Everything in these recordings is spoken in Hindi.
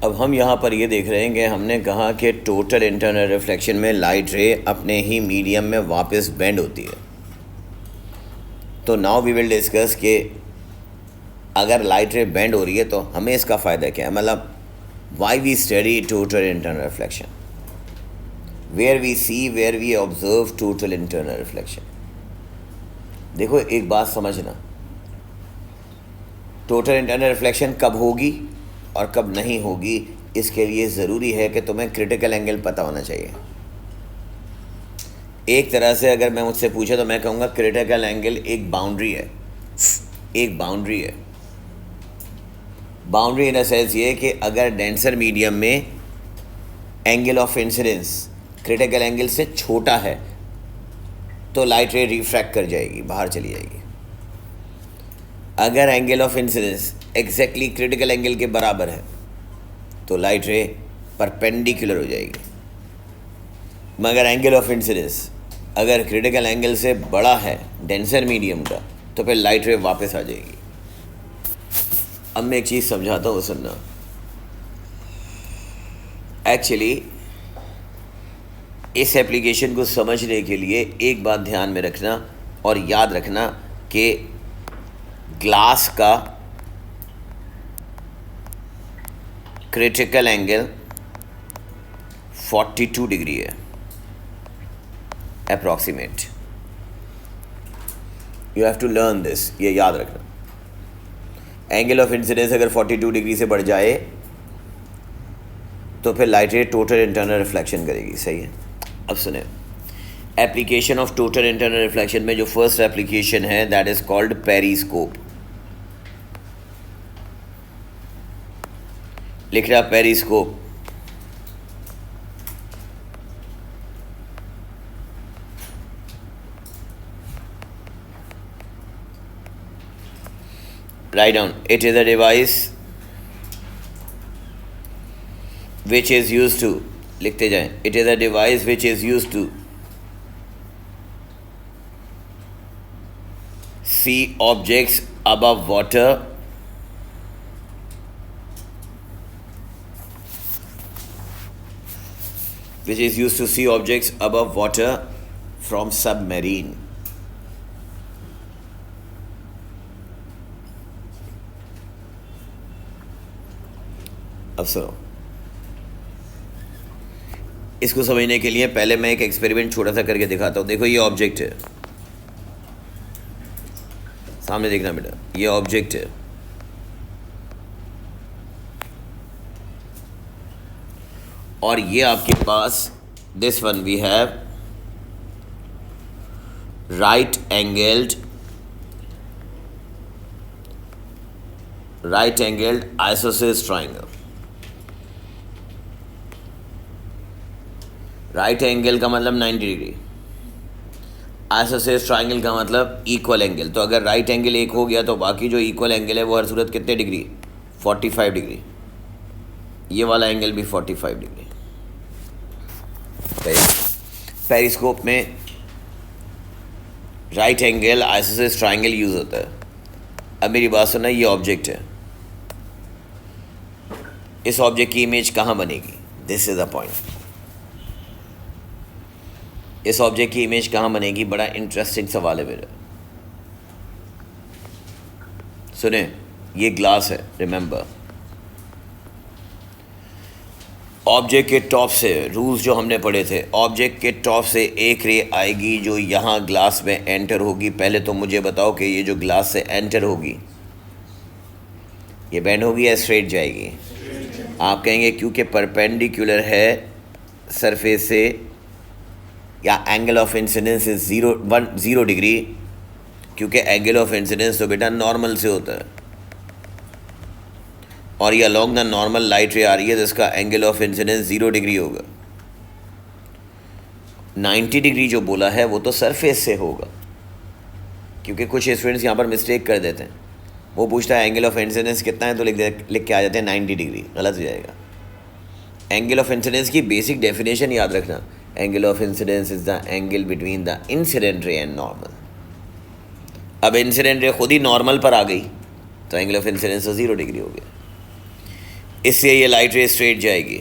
अब हम यहाँ पर ये देख रहे हैं कि हमने कहा कि टोटल इंटरनल रिफ्लेक्शन में लाइट रे अपने ही मीडियम में वापस बेंड होती है। तो नाउ वी विल डिस्कस कि अगर लाइट रे बेंड हो रही है तो हमें इसका फ़ायदा क्या है, मतलब why we study total internal reflection, where we observe total internal reflection. देखो एक बात समझना, टोटल इंटरनल रिफ्लेक्शन कब होगी और कब नहीं होगी, इसके लिए ज़रूरी है कि तुम्हें क्रिटिकल एंगल पता होना चाहिए। एक तरह से अगर मैं मुझसे पूछे तो मैं कहूँगा क्रिटिकल एंगल एक बाउंड्री है, एक बाउंड्री है। बाउंड्री इन द सेंस ये कि अगर डेंसर मीडियम में angle of incidence critical angle से छोटा है तो लाइट रे रिफ्रैक्ट कर जाएगी, बाहर चली जाएगी। अगर angle of incidence exactly critical angle के बराबर है तो लाइट रे परपेंडिकुलर हो जाएगी। मगर एंगल ऑफ इंसिडेंस अगर क्रिटिकल एंगल से बड़ा है डेंसर मीडियम का तो फिर लाइट रे वापस आ जाएगी। अब मैं एक चीज़ समझाता हूँ, सुनना। एक्चुअली इस एप्लीकेशन को समझने के लिए एक बात ध्यान में रखना और याद रखना कि ग्लास का क्रिटिकल एंगल 42 डिग्री है approximate. You have to learn this, ये याद रखना। एंगल ऑफ इंसिडेंस अगर 42 डिग्री से बढ़ जाए तो फिर लाइट रे टोटल इंटरनल रिफ्लेक्शन करेगी, सही है। अब सुने, application of total internal reflection में जो फर्स्ट एप्लीकेशन है दैट इज कॉल्ड पेरिस्कोप। लिख रहा periscope. Write down, it is a device which is used to, लिखते जाएं, it is a device which is used to see objects above water which is used to see objects above water from submarine. अब सुनो, इसको समझने के लिए पहले मैं एक एक्सपेरिमेंट छोटा सा करके दिखाता हूँ। देखो ये ऑब्जेक्ट है, सामने देखना बेटा, ये ऑब्जेक्ट है और ये आपके पास this one we have right angled isosceles triangle. Right angle का मतलब 90 डिग्री, आइसोसेलेस ट्राइंगल का मतलब इक्वल एंगल। तो अगर राइट एंगल एक हो गया तो बाकी जो इक्वल एंगल है वो हर सूरत कितने डिग्री, 45 डिग्री। ये वाला एंगल भी 45 डिग्री। पेरिस्कोप में right angle isosceles triangle use होता है। अब मेरी बात सुनना, ये ऑब्जेक्ट है, इस ऑब्जेक्ट की इमेज कहाँ बनेगी, दिस इज द पॉइंट। इस ऑब्जेक्ट की इमेज कहाँ बनेगी, बड़ा इंटरेस्टिंग सवाल है मेरा। सुने, ये ग्लास है, रिमेंबर। ऑब्जेक्ट के टॉप से, रूल्स जो हमने पढ़े थे, ऑब्जेक्ट के टॉप से एक रे आएगी जो यहाँ ग्लास में एंटर होगी। पहले तो मुझे बताओ कि ये जो ग्लास से एंटर होगी ये बेंड होगी या स्ट्रेट जाएगी? आप कहेंगे क्योंकि परपेंडिकुलर है सरफेस से, या angle of incidence is 0 degree, क्योंकि एंगल ऑफ इंसिडेंस तो बेटा नॉर्मल से होता है और ये अलोंग द नॉर्मल लाइट रे आ रही है तो इसका एंगल ऑफ इंसिडेंस 0 डिग्री होगा। 90 डिग्री जो बोला है वो तो सरफेस से होगा, क्योंकि कुछ स्टूडेंट्स यहाँ पर मिस्टेक कर देते हैं। वो पूछता है एंगल ऑफ इंसिडेंस कितना है तो लिख के आ जाते हैं 90 डिग्री, गलत हो जाएगा। एंगल ऑफ इंसिडेंस की बेसिक डेफिनेशन याद रखना, angle of incidence is the angle between the incident ray and normal. अब इंसिडेंट रे खुद ही नॉर्मल पर आ गई तो एंगल ऑफ इंसिडेंस तो 0 डिग्री हो गया। इससे ये लाइट रे स्ट्रेट जाएगी,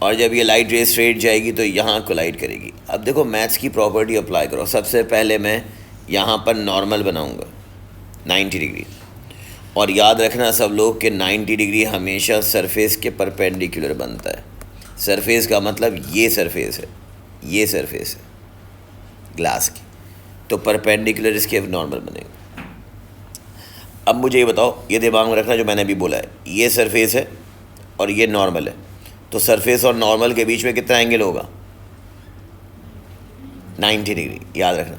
और जब ये लाइट रे स्ट्रेट जाएगी तो यहाँ कोलाइड करेगी। अब देखो मैथ्स की प्रॉपर्टी अप्लाई करो। सबसे पहले मैं यहाँ पर नॉर्मल बनाऊँगा 90 डिग्री, और याद रखना सब लोग कि 90 डिग्री हमेशा सरफेस के परपेंडिकुलर बनता है। सरफेस का मतलब ये सरफेस है, ये सरफेस है ग्लास की, तो परपेंडिकुलर इसके नॉर्मल बनेगा। अब मुझे ये बताओ, ये दिमाग में रखना जो मैंने अभी बोला है, ये सरफेस है और ये नॉर्मल है, तो सरफेस और नॉर्मल के बीच में कितना एंगल होगा? 90 डिग्री। याद रखना,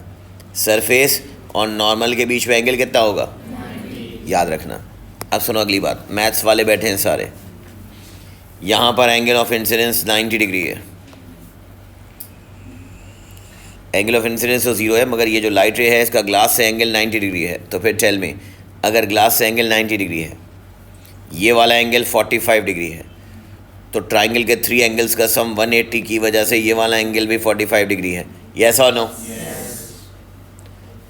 सरफेस और नॉर्मल के बीच में एंगल कितना होगा? 90। याद रखना। अब सुनो अगली बात, मैथ्स वाले बैठे हैं सारे, यहाँ पर एंगल ऑफ इंसिडेंस 90 डिग्री है। एंगल ऑफ इंसिडेंस तो 0 है, मगर ये जो लाइट रे है इसका ग्लास से एंगल 90 डिग्री है। तो फिर टेल मी, अगर ग्लास से एंगल 90 डिग्री है, ये वाला एंगल 45 डिग्री है, तो ट्राइंगल के 3 एंगल्स का सम 180 की वजह से ये वाला एंगल भी 45 डिग्री है। यस और नो?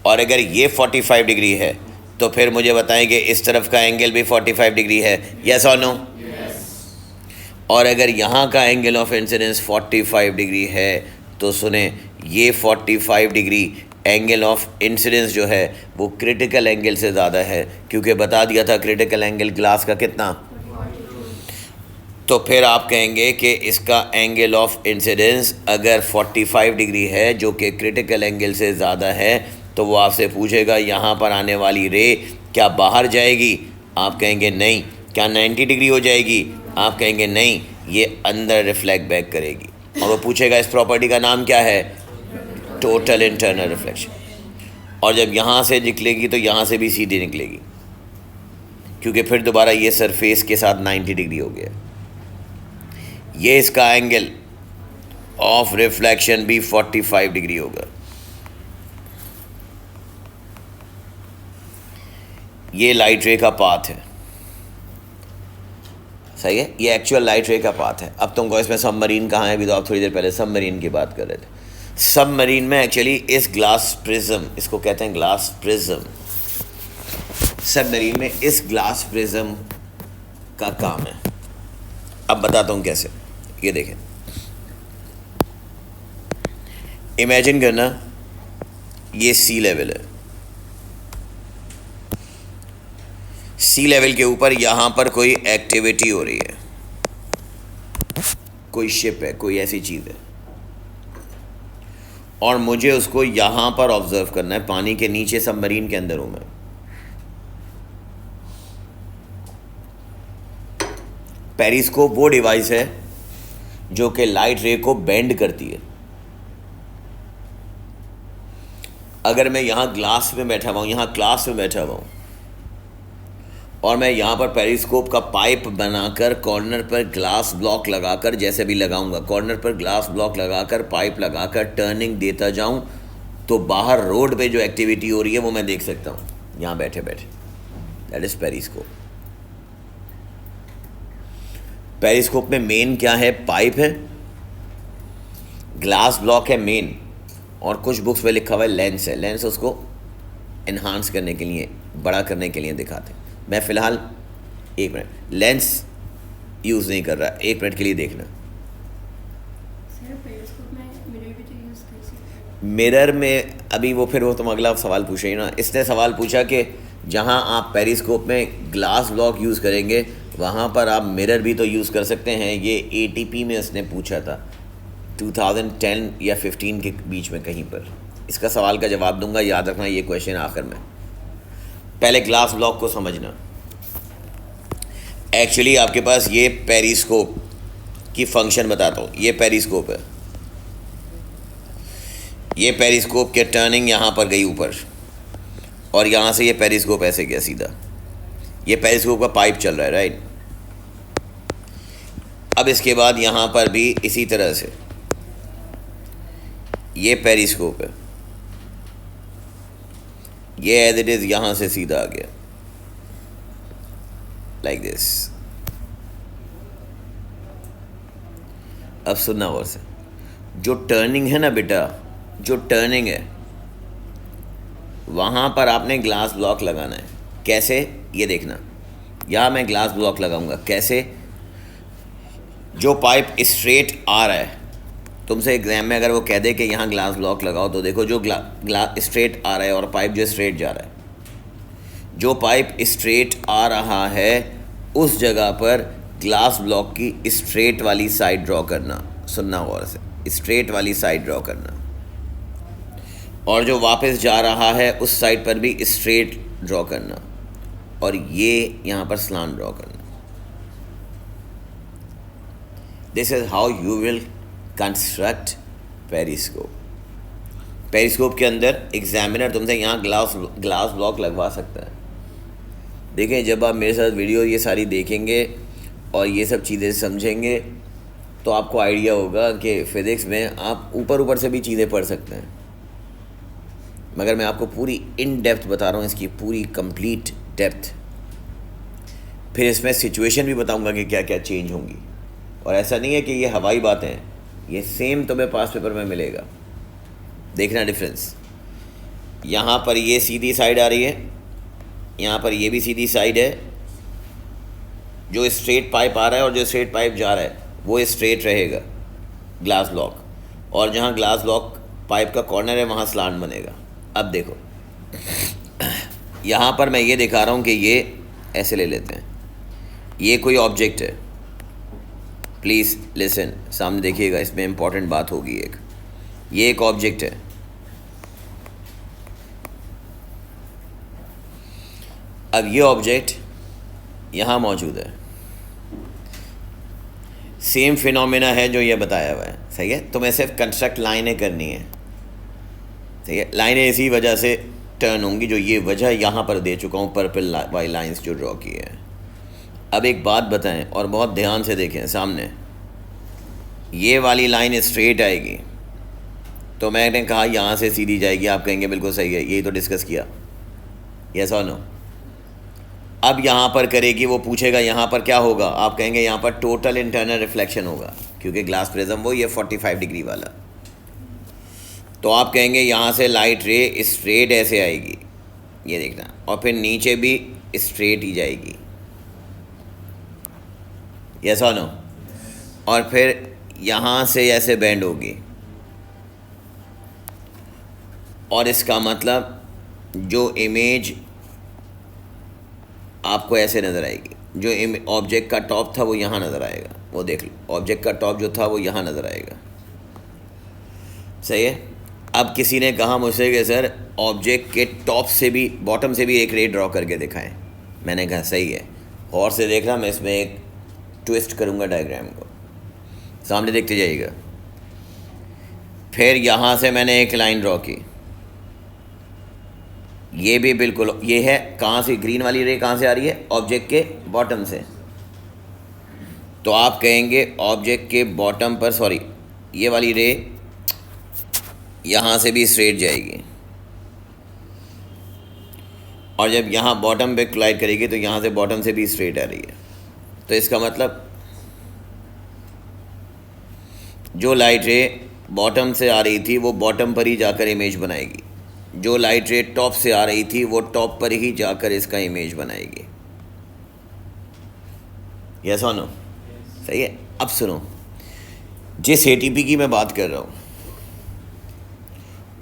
और अगर ये 45 डिग्री है तो फिर मुझे बताएं कि इस तरफ का एंगल भी 45 डिग्री है। यस और नो? और अगर यहाँ का एंगल ऑफ इंसिडेंस 45 डिग्री है तो सुने, ये 45 डिग्री एंगल ऑफ इंसिडेंस जो है वो क्रिटिकल एंगल से ज़्यादा है, क्योंकि बता दिया था क्रिटिकल एंगल ग्लास का कितना। तो फिर आप कहेंगे कि इसका एंगल ऑफ इंसिडेंस अगर 45 डिग्री है जो कि क्रिटिकल एंगल से ज़्यादा है, तो वो आपसे पूछेगा यहाँ पर आने वाली रे क्या बाहर जाएगी? आप कहेंगे नहीं। क्या 90 डिग्री हो जाएगी? आप कहेंगे नहीं, ये अंदर रिफ्लेक्ट बैक करेगी। और वो पूछेगा इस प्रॉपर्टी का नाम क्या है? Total internal reflection. और जब यहाँ से निकलेगी तो यहाँ से भी सीधी निकलेगी, क्योंकि फिर दोबारा ये सरफेस के साथ 90 डिग्री हो गया। ये इसका एंगल ऑफ रिफ्लेक्शन भी 45 डिग्री होगा। ये लाइट रे का पाथ है, सही है, ये एक्चुअल लाइट रे का पाथ है। अब तुमको इसमें सबमरीन कहाँ है? अभी तो आप थोड़ी देर पहले सबमरीन की बात कर रहे थे। सबमरीन में एक्चुअली इस ग्लास प्रिज्म, इसको कहते हैं ग्लास प्रिज्म, सबमरीन में इस ग्लास प्रिज्म का काम है। अब बताता हूँ कैसे। ये देखें, इमेजिन करना ये सी लेवल है, सी लेवल के ऊपर यहाँ पर कोई एक्टिविटी हो रही है, कोई शिप है, कोई ऐसी चीज़ है, और मुझे उसको यहाँ पर ऑब्जर्व करना है। पानी के नीचे सबमरीन के अंदर हूँ मैं। पेरिस्कोप वो डिवाइस है जो कि लाइट रे को बेंड करती है। अगर मैं यहाँ ग्लास में बैठा हुआ हूँ, यहाँ क्लास में बैठा हुआ हूँ, और मैं यहाँ पर पेरिस्कोप का पाइप बनाकर कॉर्नर पर ग्लास ब्लॉक लगाकर, जैसे भी लगाऊंगा, कॉर्नर पर ग्लास ब्लॉक लगाकर पाइप लगाकर टर्निंग देता जाऊँ, तो बाहर रोड पे जो एक्टिविटी हो रही है वो मैं देख सकता हूँ यहाँ बैठे बैठे। That is periscope. पेरिस्कोप में मेन क्या है? पाइप है, ग्लास ब्लॉक है मेन, और कुछ बुक्स में लिखा हुआ है लेंस है। लेंस उसको इन्हांस करने के लिए, बड़ा करने के लिए दिखाते हैं। मैं फ़िलहाल 1 मिनट लेंस यूज़ नहीं कर रहा, 1 मिनट के लिए देखना। मिरर में अभी वो फिर वो तुम अगला सवाल पूछ रही ना। इसने सवाल पूछा कि जहाँ आप पेरिस्कोप में ग्लास ब्लॉक यूज़ करेंगे वहाँ पर आप मिरर भी तो यूज़ कर सकते हैं। ये ATP में उसने पूछा था 2010 या 15 के बीच में कहीं पर। इसका सवाल का जवाब दूंगा, याद रखना ये क्वेश्चन आखिर में। पहले ग्लास ब्लॉक को समझना। एक्चुअली आपके पास ये पेरिस्कोप की फंक्शन बताता हूँ। ये पेरिस्कोप है, ये पेरिस्कोप के टर्निंग यहाँ पर गई ऊपर, और यहाँ से ये पेरिस्कोप ऐसे गया सीधा। ये पेरिस्कोप का पाइप चल रहा है, राइट। अब इसके बाद यहाँ पर भी इसी तरह से ये पेरिस्कोप है, ये एज इट इज़ यहाँ से सीधा आ गया लाइक दिस। अब सुनना और से, जो टर्निंग है ना बेटा, जो टर्निंग है वहाँ पर आपने ग्लास ब्लॉक लगाना है। कैसे? ये देखना, यहाँ मैं ग्लास ब्लॉक लगाऊंगा। कैसे? जो पाइप स्ट्रेट आ रहा है, तुमसे एग्जाम में अगर वो कह दे कि यहाँ ग्लास ब्लॉक लगाओ, तो देखो जो ग्लास स्ट्रेट आ रहा है और पाइप जो स्ट्रेट जा रहा है, जो पाइप स्ट्रेट आ रहा है उस जगह पर ग्लास ब्लॉक की स्ट्रेट वाली साइड ड्रॉ करना। सुनना गौर से, स्ट्रेट वाली साइड ड्रॉ करना। और जो वापस जा रहा है उस साइड पर भी स्ट्रेट ड्रॉ करना, और ये यहाँ पर स्लांट ड्रॉ करना। This is how you will construct periscope. Periscope के अंदर एग्जामिनर तुमसे यहाँ ग्लास ब्लॉक लगवा सकता है। देखें, जब आप मेरे साथ वीडियो ये सारी देखेंगे और ये सब चीज़ें समझेंगे तो आपको आइडिया होगा कि फ़िज़िक्स में आप ऊपर से भी चीज़ें पढ़ सकते हैं, मगर मैं आपको पूरी इन डेप्थ बता रहा हूँ, इसकी पूरी कंप्लीट डेप्थ। फिर इसमें सिचुएशन भी बताऊँगा कि क्या क्या चेंज होंगी। और ऐसा नहीं है कि ये हवाई बातें हैं, ये सेम तुम्हें पास पेपर में मिलेगा। देखना डिफरेंस, यहाँ पर ये सीधी साइड आ रही है, यहाँ पर ये भी सीधी साइड है। जो स्ट्रेट पाइप आ रहा है और जो स्ट्रेट पाइप जा रहा है वो स्ट्रेट रहेगा ग्लास ब्लॉक, और जहाँ ग्लास ब्लॉक पाइप का कॉर्नर है वहाँ स्लांट बनेगा। अब देखो, यहाँ पर मैं ये दिखा रहा हूँ कि ये ऐसे ले लेते हैं, ये कोई ऑब्जेक्ट है। प्लीज़ लिसन, सामने देखिएगा, इसमें इम्पॉर्टेंट बात होगी एक। ये एक ऑब्जेक्ट है, अब ये ऑब्जेक्ट यहाँ मौजूद है, सेम फिनोमेना है जो ये बताया हुआ है। सही है, तुम्हें सिर्फ कंस्ट्रक्ट लाइनें करनी है। सही है, लाइनें इसी वजह से टर्न होंगी, जो ये वजह यहाँ पर दे चुका हूँ, पर्पल वाई लाइंस जो ड्रॉ की है। अब एक बात बताएं और बहुत ध्यान से देखें, सामने ये वाली लाइन स्ट्रेट आएगी तो मैंने कहा यहाँ से सीधी जाएगी, आप कहेंगे बिल्कुल सही है, यही तो डिस्कस किया, यस और नो। अब यहाँ पर करेगी, वो पूछेगा यहाँ पर क्या होगा, आप कहेंगे यहाँ पर टोटल इंटरनल रिफ्लेक्शन होगा, क्योंकि ग्लास प्रिज्म वो ये 45 डिग्री वाला। तो आप कहेंगे यहाँ से लाइट रे स्ट्रेट ऐसे आएगी, ये देखना, और फिर नीचे भी स्ट्रेट ही जाएगी, यस और नो। और फिर यहाँ से ऐसे बेंड होगी, और इसका मतलब जो इमेज आपको ऐसे नज़र आएगी, जो ऑब्जेक्ट का टॉप था वो यहाँ नज़र आएगा। वो देख लो, ऑब्जेक्ट का टॉप जो था वो यहाँ नज़र आएगा। सही है। अब किसी ने कहा मुझसे कि सर ऑब्जेक्ट के टॉप से भी बॉटम से भी एक रे ड्रॉ करके दिखाएं। मैंने कहा सही है, और से देखना, मैं इसमें एक ट्विस्ट करूँगा डायग्राम को, सामने देखते जाइएगा। फिर यहाँ से मैंने एक लाइन ड्रॉ की, ये भी बिल्कुल ये है, कहाँ से ग्रीन वाली रे कहाँ से आ रही है, ऑब्जेक्ट के बॉटम से। तो आप कहेंगे ऑब्जेक्ट के बॉटम पर, सॉरी, ये वाली रे यहाँ से भी स्ट्रेट जाएगी, और जब यहाँ बॉटम पे कोलाइड करेगी तो यहाँ से बॉटम से भी स्ट्रेट आ रही है। तो इसका मतलब जो लाइट रे बॉटम से आ रही थी वो बॉटम पर ही जाकर इमेज बनाएगी, जो लाइट रे टॉप से आ रही थी वो टॉप पर ही जाकर इसका इमेज बनाएगी। यस और नो? सही है। अब सुनो, जिस एटीपी की मैं बात कर रहा हूँ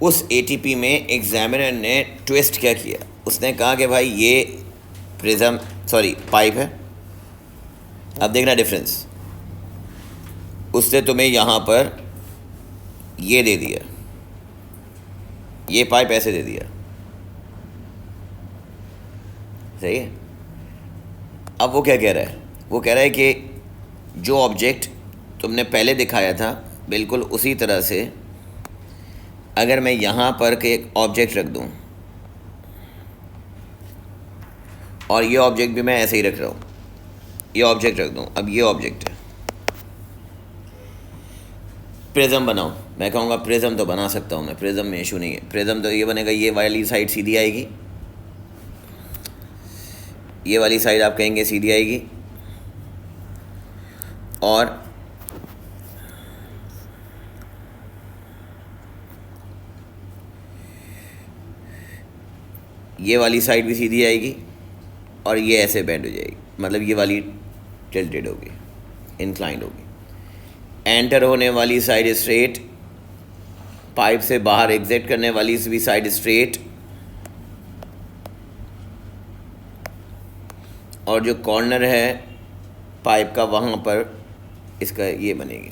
उस एटीपी में एग्जामिनर ने ट्विस्ट क्या किया, उसने कहा कि भाई ये प्रिज्म सॉरी पाइप है। अब देखना डिफरेंस, उसने तुम्हें यहाँ पर ये दे दिया, ये पाइप ऐसे दे दिया, सही है। अब वो क्या कह रहा है, वो कह रहा है कि जो ऑब्जेक्ट तुमने पहले दिखाया था बिल्कुल उसी तरह से अगर मैं यहाँ पर के एक ऑब्जेक्ट रख दूँ, और ये ऑब्जेक्ट भी मैं ऐसे ही रख रहा हूँ, ये ऑब्जेक्ट रख दूँ, अब ये ऑब्जेक्ट है, प्रिज्म बनाओ, मैं कहूँगा प्रिज्म तो बना सकता हूँ मैं, प्रिज्म में इशू नहीं है। प्रिज्म तो ये बनेगा, ये वाली साइड सीधी आएगी, ये वाली साइड आप कहेंगे सीधी आएगी, और ये वाली साइड भी सीधी आएगी, और ये ऐसे बेंड हो जाएगी, मतलब ये वाली टिल्टेड होगी, इंक्लाइंड होगी। एंटर होने वाली साइड स्ट्रेट, पाइप से बाहर एग्जिट करने वाली भी साइड स्ट्रेट, और जो कॉर्नर है पाइप का वहाँ पर इसका ये बनेगी।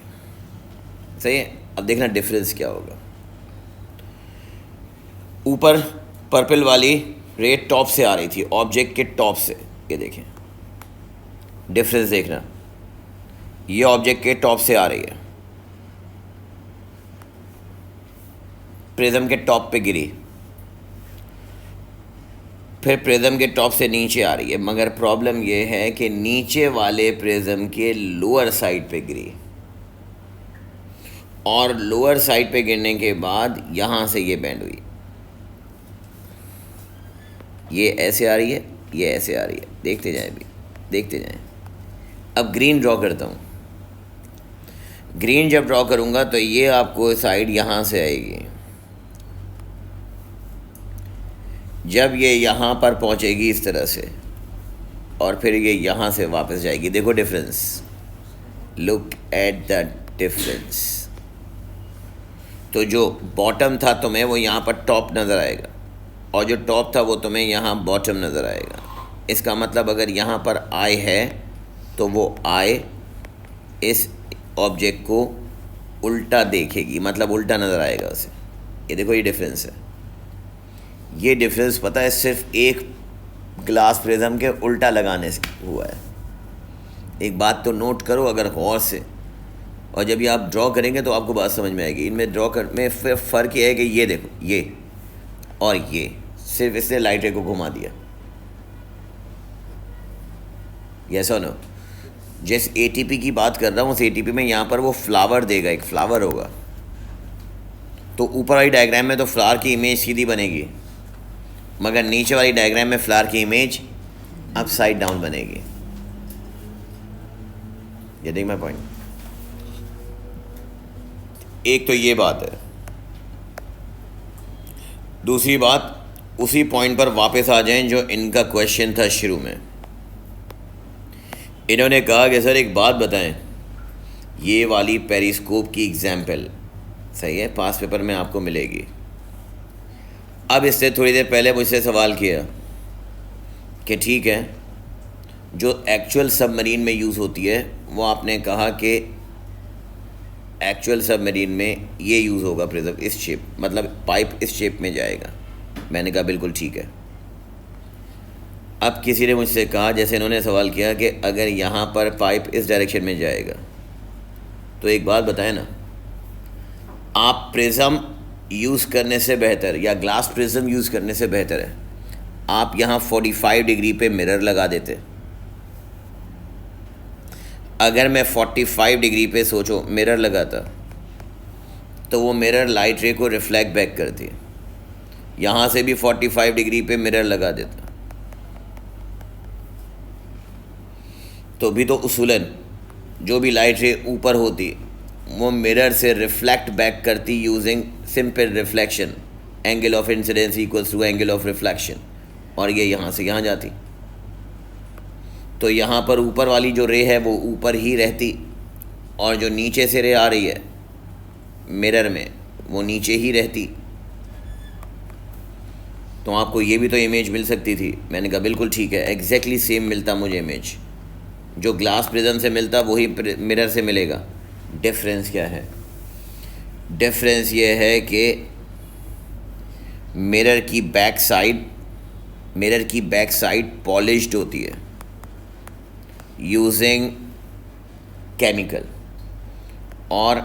सही है। अब देखना डिफरेंस क्या होगा। ऊपर पर्पल वाली रे टॉप से आ रही थी, ऑब्जेक्ट के टॉप से, ये देखें डिफरेंस देखना, ये ऑब्जेक्ट के टॉप से आ रही है, प्रिज्म के टॉप पे गिरी, फिर प्रिज्म के टॉप से नीचे आ रही है, मगर प्रॉब्लम ये है कि नीचे वाले प्रिज्म के लोअर साइड पे गिरी, और लोअर साइड पे गिरने के बाद यहाँ से ये बेंड हुई, ये ऐसे आ रही है, ये ऐसे आ रही है। देखते जाएं भी, देखते जाएं। अब ग्रीन ड्रॉ करता हूँ। ग्रीन जब ड्रॉ करूँगा तो ये आपको साइड यहाँ से आएगी, जब ये यहाँ पर पहुँचेगी इस तरह से, और फिर ये यहाँ से वापस जाएगी। देखो difference, look at the difference. तो जो बॉटम था तुम्हें वो यहाँ पर टॉप नज़र आएगा, और जो टॉप था वो तुम्हें यहाँ बॉटम नज़र आएगा। इसका मतलब अगर यहाँ पर आई है तो वो आई इस ऑब्जेक्ट को उल्टा देखेगी, मतलब उल्टा नज़र आएगा उसे। ये देखो ये डिफरेंस है। ये डिफरेंस पता है सिर्फ एक ग्लास प्रिज्म के उल्टा लगाने से हुआ है। एक बात तो नोट करो अगर गौर से, और जब ये आप ड्रॉ करेंगे तो आपको बात समझ में आएगी। इनमें ड्रॉ कर में फ़र्क ये है कि ये देखो, ये और ये सिर्फ इसने लाइट रे को घुमा दिया। यस और नो। जिस एटीपी की बात कर रहा हूँ उस एटीपी में यहाँ पर वो फ्लावर देगा, एक फ्लावर होगा, तो ऊपर वाली डायग्राम में तो फ्लावर की इमेज सीधी बनेगी, मगर नीचे वाली डायग्राम में फ्लावर की इमेज अपसाइड डाउन बनेगी। ये देख माय पॉइंट। एक तो ये बात है। दूसरी बात, उसी पॉइंट पर वापस आ जाएं जो इनका क्वेश्चन था शुरू में। इन्होंने कहा कि सर एक बात बताएं, ये वाली पेरिस्कोप की एग्जाम्पल सही है, पास पेपर में आपको मिलेगी। अब इससे थोड़ी देर पहले मुझसे सवाल किया कि ठीक है, जो एक्चुअल सबमरीन में यूज़ होती है वो आपने कहा कि एक्चुअल सबमरीन में ये यूज़ होगा प्रिज्म, इस शेप, मतलब पाइप इस शेप में जाएगा। मैंने कहा बिल्कुल ठीक है। अब किसी ने मुझसे कहा, जैसे इन्होंने सवाल किया कि अगर यहाँ पर पाइप इस डायरेक्शन में जाएगा, तो एक बात बताएं ना, आप प्रिज्म यूज़ करने से बेहतर या ग्लास प्रिज्म यूज़ करने से बेहतर है आप यहाँ 45 डिग्री पे मिरर लगा देते। अगर मैं 45 डिग्री पे सोचो मिरर लगाता तो वो मिरर लाइट रे को रिफ्लेक्ट बैक करती। यहाँ से भी 45 डिग्री पे मिरर लगा देता तो भी तो उसूलन जो भी लाइट रे ऊपर होती वो मिरर से रिफ्लेक्ट बैक करती using simple reflection, angle of incidence equals to angle of reflection, और ये यहाँ से यहाँ जाती। तो यहाँ पर ऊपर वाली जो रे है वो ऊपर ही रहती, और जो नीचे से रे आ रही है मिरर में वो नीचे ही रहती। तो आपको ये भी तो इमेज मिल सकती थी। मैंने कहा बिल्कुल ठीक है, एग्जैक्टली सेम मिलता मुझे इमेज, जो ग्लास प्रिज्म से मिलता वही मिरर से मिलेगा। डिफरेंस क्या है? डिफरेंस ये है कि मिरर की बैक साइड पॉलिश्ड होती है यूजिंग केमिकल, और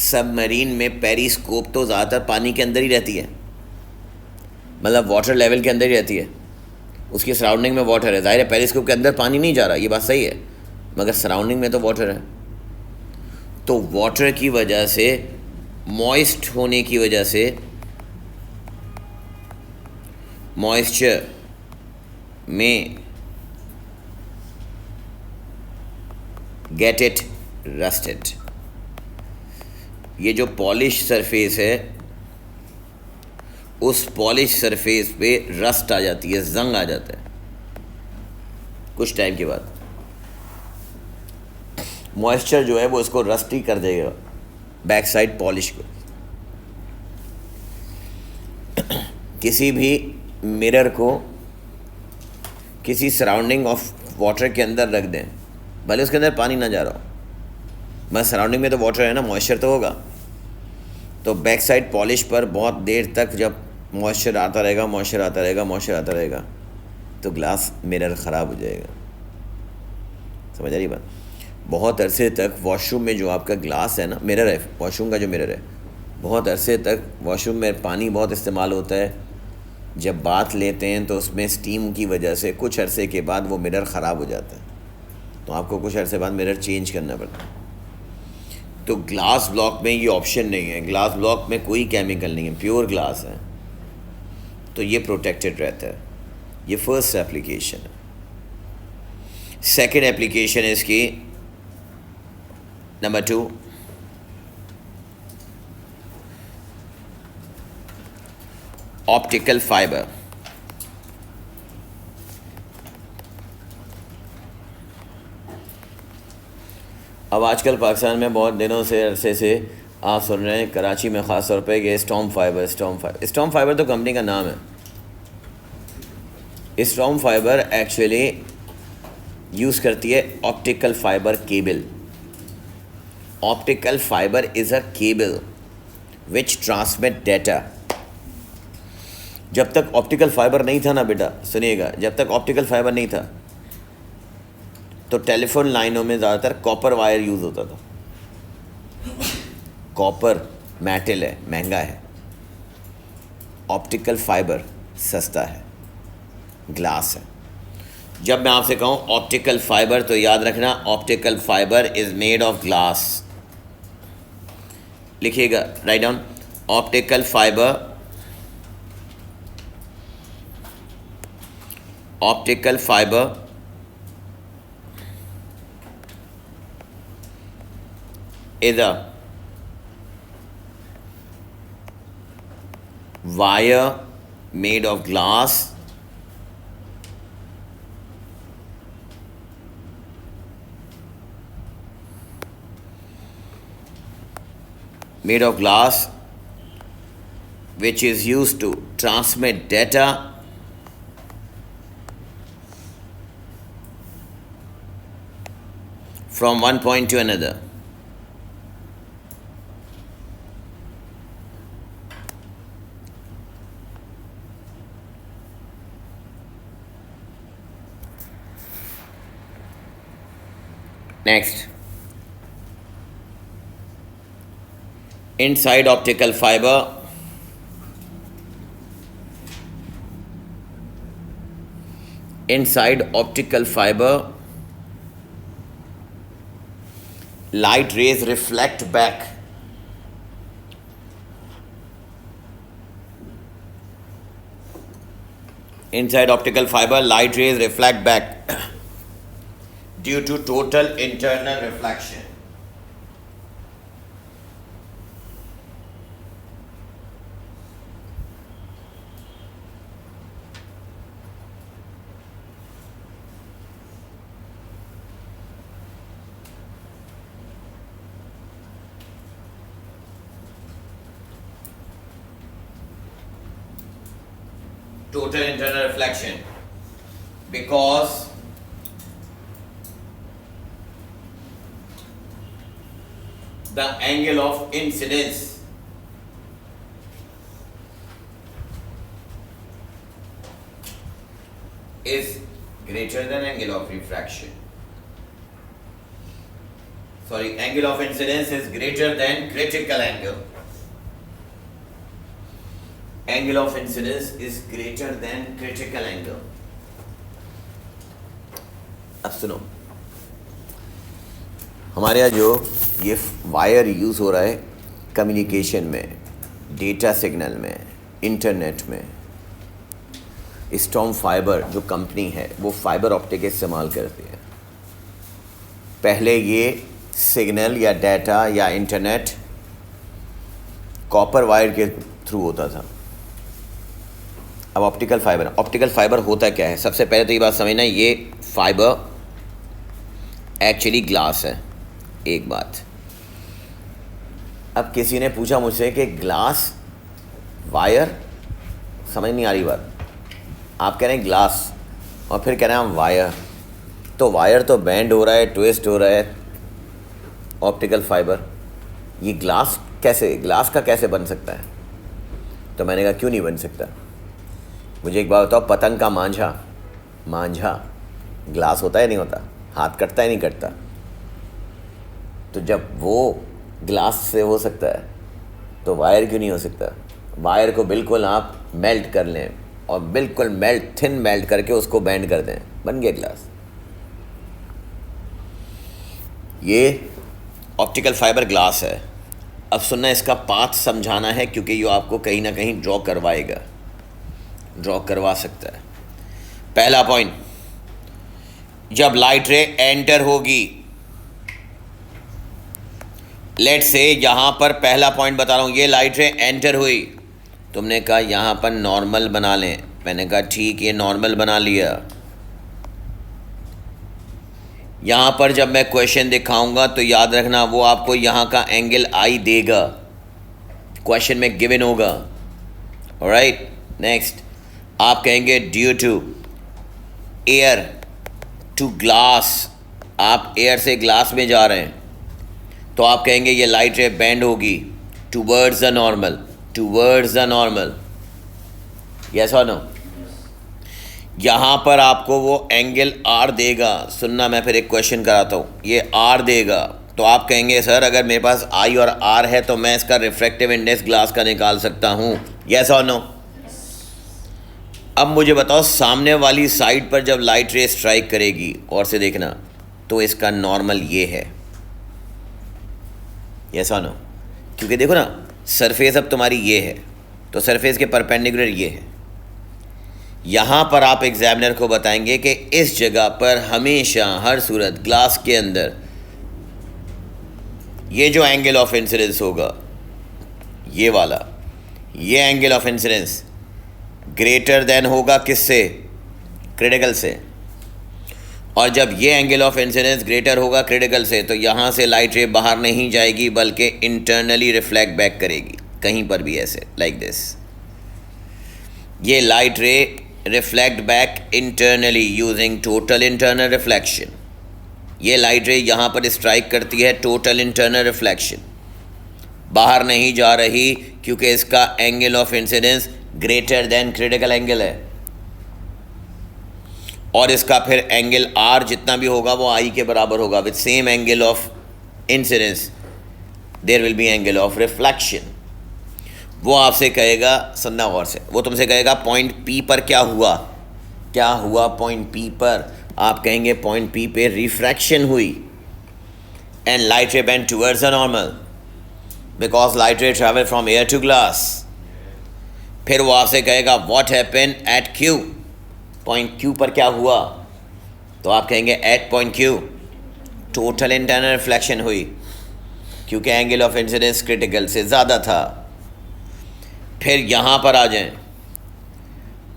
सबमरीन में पेरिस्कोप तो ज़्यादातर पानी के अंदर ही रहती है, मतलब वाटर लेवल के अंदर ही रहती है, उसकी सराउंडिंग में वाटर है। ज़ाहिर है पेरिस्कोप के अंदर पानी नहीं जा रहा, ये बात सही है, मगर सराउंडिंग में तो वाटर है। तो वाटर की वजह से, मॉइस्ट होने की वजह से, मॉइस्चर में गेट इट रस्टेड, ये जो पॉलिश सरफेस है उस पॉलिश सरफेस पे रस्ट आ जाती है, जंग आ जाता है। कुछ टाइम के बाद मॉइस्चर जो है वो इसको रस्टी कर देगा, बैक साइड पॉलिश को। किसी भी मिरर को किसी सराउंडिंग ऑफ वाटर के अंदर रख दें, भले उसके अंदर पानी ना जा रहा हो, बस सराउंडिंग में तो वाटर है ना, मॉइस्चर तो होगा। तो बैक साइड पॉलिश पर बहुत देर तक जब मॉइस्चर आता रहेगा, मॉइस्चर आता रहेगा, मॉइस्चर आता रहेगा, तो ग्लास मिरर ख़राब हो जाएगा। समझ आ रही बात? बहुत अरसे तक वॉशरूम में जो आपका ग्लास है ना, मिरर है, वॉशरूम का जो मिरर है, बहुत अरसे तक वॉशरूम में पानी बहुत इस्तेमाल होता है। जब बाथ लेते हैं तो उसमें स्टीम की वजह से कुछ अरसे के बाद वो मिरर ख़राब हो जाता है, तो आपको कुछ अरसे बाद मिरर चेंज करना पड़ता है। तो ग्लास ब्लॉक में ये ऑप्शन नहीं है, ग्लास ब्लॉक में कोई केमिकल नहीं है, प्योर ग्लास है, तो ये प्रोटेक्टेड रहता है। ये फर्स्ट एप्लीकेशन है। सेकेंड एप्लीकेशन है इसकी, नंबर 2, ऑप्टिकल फाइबर। अब आजकल पाकिस्तान में बहुत दिनों से अरसे से आप सुन रहे हैं, कराची में ख़ास तौर पे, कि स्टॉर्म फाइबर तो कंपनी का नाम है। स्टॉर्म फाइबर एक्चुअली यूज़ करती है optical fibre cable. Optical fibre is a cable which transmit data. जब तक ऑप्टिकल फाइबर नहीं था ना बेटा, सुनिएगा, जब तक ऑप्टिकल फाइबर नहीं था तो टेलीफोन लाइनों में ज़्यादातर कॉपर वायर यूज़ होता था। कॉपर मेटल है, महंगा है। ऑप्टिकल फाइबर सस्ता है, ग्लास है। जब मैं आपसे कहूँ ऑप्टिकल फाइबर, तो याद रखना optical fibre is made of glass. लिखिएगा, write down, optical fibre, optical fibre is a wire made of glass which is used to transmit data from one point to another. Next, inside optical fiber light rays reflect back. Inside optical fiber, light rays reflect back due to total internal reflection. Total internal reflection, because the angle of incidence is greater than angle of refraction. Sorry, angle of incidence is greater than critical angle. Angle of incidence is greater than critical angle. अब सुनो, हमारे यहाँ जो ये वायर यूज़ हो रहा है कम्युनिकेशन में, डेटा सिग्नल में, इंटरनेट में, स्टॉर्म फाइबर जो कंपनी है वो फाइबर ऑप्टिक इस्तेमाल करती है। पहले ये सिग्नल या डाटा या इंटरनेट कॉपर वायर के थ्रू होता था। अब ऑप्टिकल फाइबर होता क्या है? सबसे पहले तो ये बात समझना, ये फाइबर एक्चुअली ग्लास है। एक बात, अब किसी ने पूछा मुझसे कि ग्लास वायर, समझ नहीं आ रही बात। आप कह रहे हैं ग्लास और फिर कह रहे हैं हम वायर, तो वायर तो बेंड हो रहा है, ट्विस्ट हो रहा है, ऑप्टिकल फाइबर, ये ग्लास कैसे, ग्लास का कैसे बन सकता है? तो मैंने कहा क्यों नहीं बन सकता। मुझे एक बात बताओ, पतंग का मांझा, मांझा ग्लास होता है नहीं होता, हाथ कटता है नहीं कटता, तो जब वो ग्लास से हो सकता है तो वायर क्यों नहीं हो सकता? वायर को बिल्कुल आप मेल्ट कर लें और बिल्कुल मेल्ट, थिन मेल्ट करके उसको बेंड कर दें, बन गया ग्लास। ये ऑप्टिकल फाइबर ग्लास है। अब सुनना, इसका पाथ समझाना है क्योंकि ये आपको कहीं ना कहीं ड्रॉ करवाएगा, ड्रॉ करवा सकता है। पहला पॉइंट, जब लाइट रे एंटर होगी, लेट से यहां पर पहला पॉइंट बता रहा हूं, ये लाइट रे एंटर हुई, तुमने कहा यहां पर नॉर्मल बना लें, मैंने कहा ठीक, ये नॉर्मल बना लिया। यहां पर जब मैं क्वेश्चन दिखाऊंगा तो याद रखना वो आपको यहां का एंगल आई देगा, क्वेश्चन में गिवन होगा। ऑलराइट, नेक्स्ट आप कहेंगे due to air to glass, आप एयर से ग्लास में जा रहे हैं, तो आप कहेंगे ये लाइट रे बेंड होगी towards the normal, towards the normal, yes और नो। यहाँ पर आपको वो एंगल आर देगा। सुनना, मैं फिर एक क्वेश्चन कराता हूँ, ये आर देगा, तो आप कहेंगे सर अगर मेरे पास आई और आर है तो मैं इसका रिफ्रैक्टिव इंडेक्स ग्लास का निकाल सकता हूँ, यस और नो। अब मुझे बताओ, सामने वाली साइड पर जब लाइट रे स्ट्राइक करेगी, और से देखना, तो इसका नॉर्मल ये है, यस और नो। क्योंकि देखो ना, सरफेस अब तुम्हारी ये है, तो सरफेस के परपेंडिकुलर ये है। यहाँ पर आप एग्जामिनर को बताएंगे कि इस जगह पर हमेशा हर सूरत ग्लास के अंदर ये जो एंगल ऑफ इंसिडेंस होगा, ये वाला, ये angle of incidence greater then होगा किससे? क्रिटिकल से। और जब ये एंगल ऑफ इंसिडेंस ग्रेटर होगा क्रिटिकल से, तो यहाँ से लाइट रे बाहर नहीं जाएगी बल्कि इंटरनली रिफ्लेक्ट बैक करेगी, कहीं पर भी ऐसे, लाइक दिस। ये light ray reflect back internally using total internal reflection. ये लाइट रे यहाँ पर स्ट्राइक करती है, टोटल इंटरनल रिफ्लेक्शन, बाहर नहीं जा रही क्योंकि इसका angle of incidence greater than critical angle है। और इसका फिर एंगल आर जितना भी होगा वो आई के बराबर होगा। With same angle of incidence there will be angle of reflection. वो आपसे कहेगा, सुनना गौर से, वो तुमसे कहेगा पॉइंट पी पर क्या हुआ, क्या हुआ पॉइंट पी पर? आप कहेंगे पॉइंट पी पे रिफ्रैक्शन हुई and light ray bent towards the normal because light ray travel from air to glass. फिर वो आपसे कहेगा what happen at Q, point Q पर क्या हुआ? तो आप कहेंगे at point Q total internal reflection हुई क्योंकि एंगल ऑफ इंसिडेंस क्रिटिकल से ज़्यादा था। फिर यहाँ पर आ जाएं,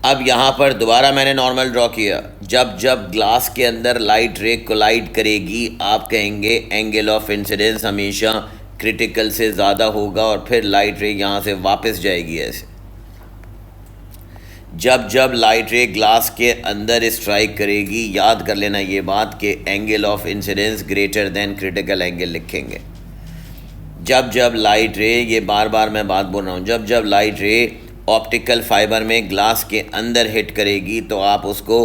अब यहाँ पर दोबारा मैंने नॉर्मल ड्रॉ किया। जब जब ग्लास के अंदर लाइट रे कोलाइड करेगी, आप कहेंगे एंगल ऑफ इंसिडेंस हमेशा क्रिटिकल से ज़्यादा होगा और फिर लाइट रे यहाँ से वापस जाएगी ऐसे। जब जब लाइट रे ग्लास के अंदर स्ट्राइक करेगी, याद कर लेना ये बात कि angle of incidence greater than critical angle लिखेंगे। जब जब लाइट रे, ये बार बार मैं बात बोल रहा हूँ, जब जब लाइट रे ऑप्टिकल फाइबर में ग्लास के अंदर हिट करेगी तो आप उसको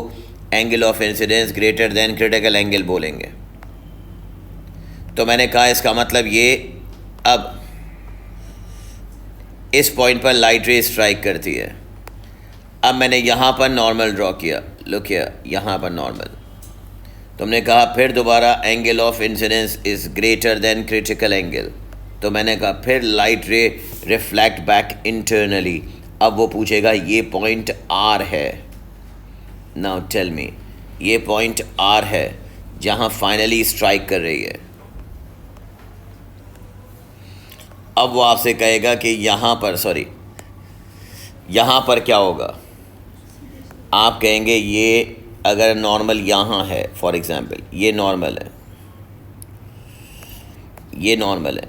angle of incidence greater than critical angle बोलेंगे। तो मैंने कहा इसका मतलब ये, अब इस पॉइंट पर लाइट रे स्ट्राइक करती है। अब मैंने यहाँ पर नॉर्मल ड्रॉ किया, लुक हियर, यहाँ पर नॉर्मल। तुमने कहा फिर दोबारा angle of incidence is greater than critical angle, तो मैंने कहा फिर light ray reflect back internally. अब वो पूछेगा ये पॉइंट आर है, नाउ टेल मी, ये पॉइंट आर है जहाँ फाइनली स्ट्राइक कर रही है। अब वो आपसे कहेगा कि यहाँ पर, सॉरी, यहाँ पर क्या होगा? आप कहेंगे ये अगर नॉर्मल यहाँ है, फॉर एग्जांपल ये नॉर्मल है, ये नॉर्मल है,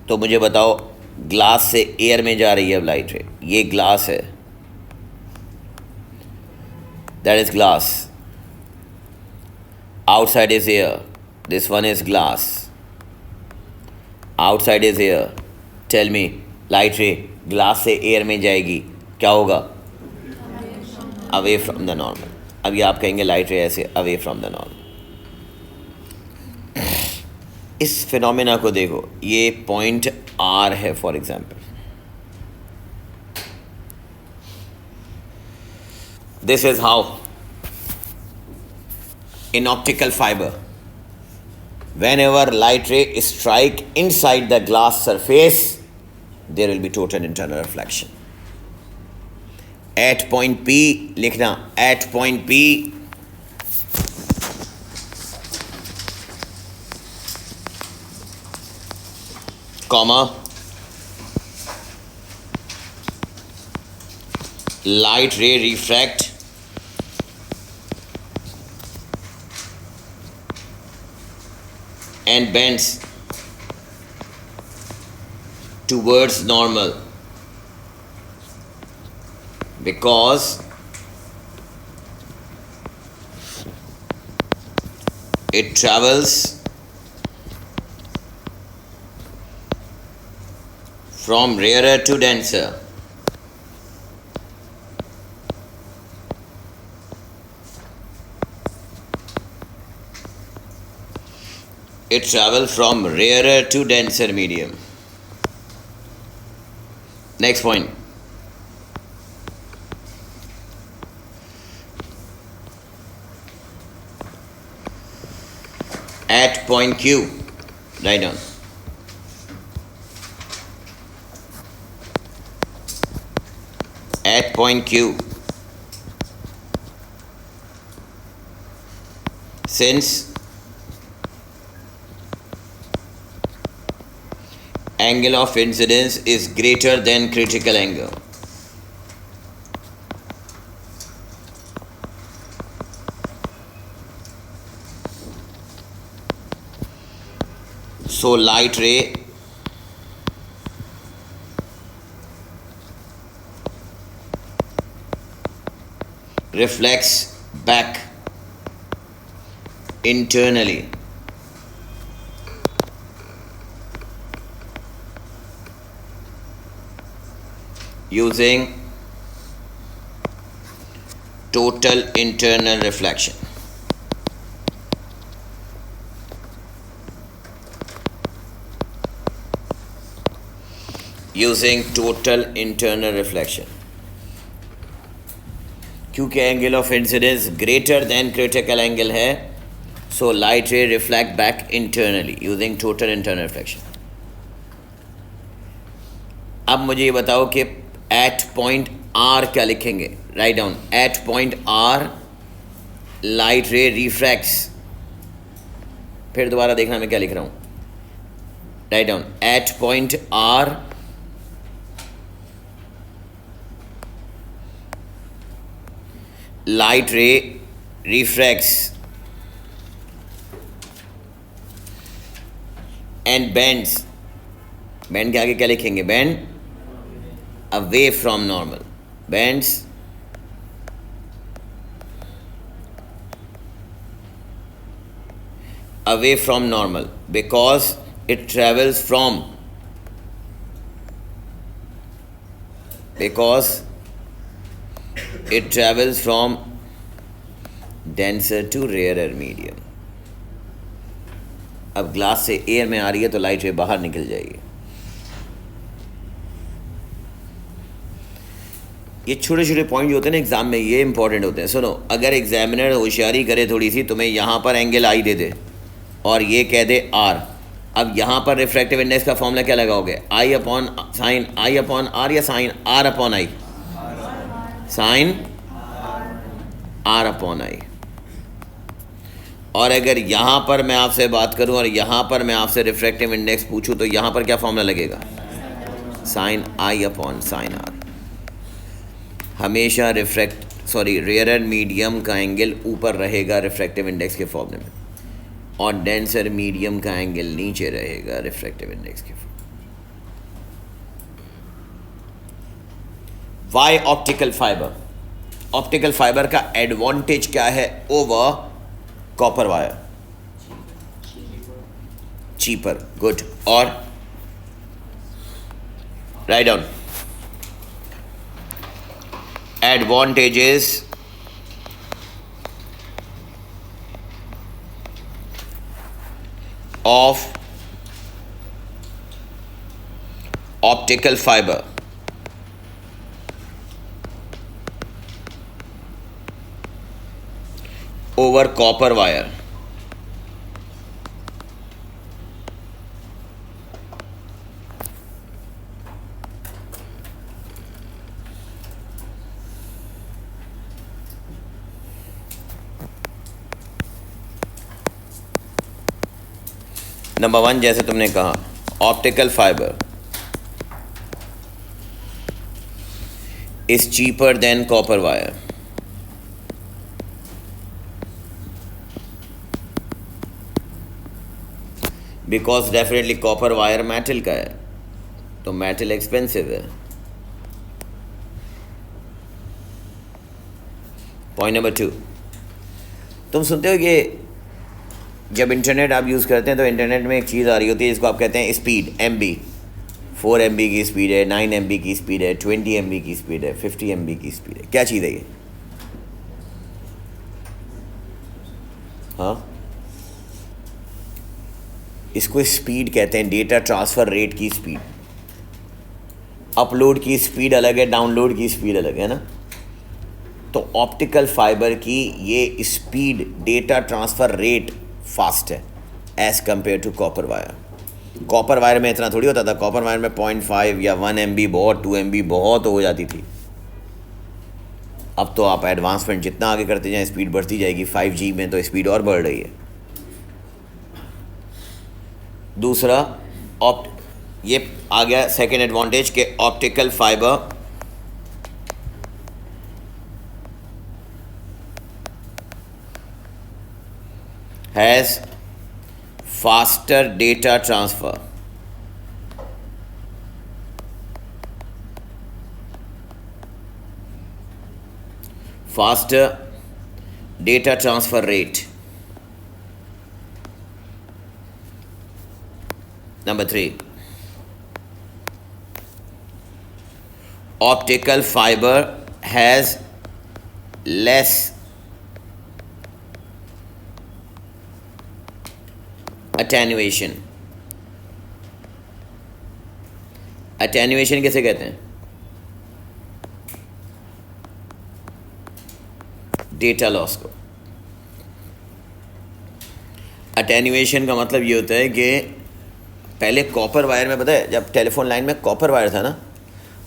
तो मुझे बताओ ग्लास से एयर में जा रही है अब लाइट रे, ये ग्लास है, that is glass, outside is air, this one is glass, outside is air, tell me light ray glass से एयर में जाएगी, क्या होगा? Away from the normal. अब ये आप कहेंगे लाइट रे ऐसे अवे फ्रॉम द नॉर्मल। इस फिनोमेना को देखो, ये पॉइंट आर है for example, this is how in optical fibre whenever light ray strike inside the glass surface there will be total internal reflection. At point P लिखना, at point P comma light ray refract and bends towards normal because it travels from rarer to denser. It travels from rarer to denser medium. Next point. At point Q, write down. At point Q, since angle of incidence is greater than critical angle, so light ray reflects back internally using total internal reflection. Using total internal reflection. क्योंकि angle of incidence greater than critical angle है, so light ray reflect back internally using total internal reflection. अब मुझे ये बताओ कि एट पॉइंट आर क्या लिखेंगे? Write down, at point R light ray refracts, फिर दोबारा देखना मैं क्या लिख रहा हूँ। Write down, at point R light ray refracts and bends, bend के आगे क्या लिखेंगे? bend away from normal, bends away from normal because it travels from, because it travels from denser to rarer medium. अब ग्लास से एयर में आ रही है तो लाइट रे बाहर निकल जाएगी। ये छोटे छोटे पॉइंट जो होते हैं ना एग्जाम में, ये इंपॉर्टेंट होते हैं। सुनो, अगर एग्जामिनर होशियारी करे थोड़ी सी, तुम्हें यहाँ पर एंगल आई दे दे और ये कह दे आर, अब यहाँ पर रिफ्रैक्टिव इंडेक्स का फॉर्मूला क्या लगाओगे? I upon sine I upon R या sine R upon I? Sine R upon I. और अगर यहाँ पर मैं आपसे बात करूँ और यहाँ पर मैं आपसे रिफ्रैक्टिव इंडेक्स पूछूँ तो यहाँ पर क्या फॉर्मूला लगेगा? Sine I upon sine R. हमेशा सॉरी रेयर मीडियम का एंगल ऊपर रहेगा रिफ्रैक्टिव इंडेक्स के फॉर्मूले में, और डेंसर मीडियम का एंगल नीचे रहेगा रिफ्रैक्टिव इंडेक्स के फॉर्मूले। Why optical fibre, optical fibre का एडवांटेज क्या है over copper wire? Cheaper, good. और write down advantages of optical fibre over copper wire. Number 1, जैसे तुमने कहा optical fibre is cheaper than copper wire. Because definitely copper wire metal का है, तो मेटल एक्सपेंसिव है। पॉइंट नंबर 2, तुम सुनते हो कि जब इंटरनेट आप यूज़ करते हैं तो इंटरनेट में एक चीज़ आ रही होती है जिसको आप कहते हैं स्पीड, MB। 4 MB की स्पीड है, 9 MB की स्पीड है, 20 MB की स्पीड है, 50 MB की स्पीड है। क्या चीज़ है ये? हाँ, इसको स्पीड कहते हैं, डेटा ट्रांसफ़र रेट की स्पीड। अपलोड की स्पीड अलग है, डाउनलोड की स्पीड अलग है ना। तो ऑप्टिकल फाइबर की ये speed, data transfer rate fast है as compare to copper wire. Copper wire में इतना थोड़ी होता था। कॉपर वायर में 0.5 या 1 MB बहुत, 2 MB बहुत हो जाती थी। अब तो आप एडवांसमेंट जितना आगे करते जाएं स्पीड बढ़ती जाएगी। 5G में तो स्पीड और बढ़ रही है। दूसरा ये आ गया सेकेंड एडवांटेज के optical fibre has faster data transfer. Faster data transfer rate. Number 3, optical fiber has less attenuation. Attenuation कैसे कहते हैं? डेटा लॉस को। अटेन्यूएशन का मतलब ये होता है कि पहले कॉपर वायर में, पता है जब टेलीफोन लाइन में कॉपर वायर था ना,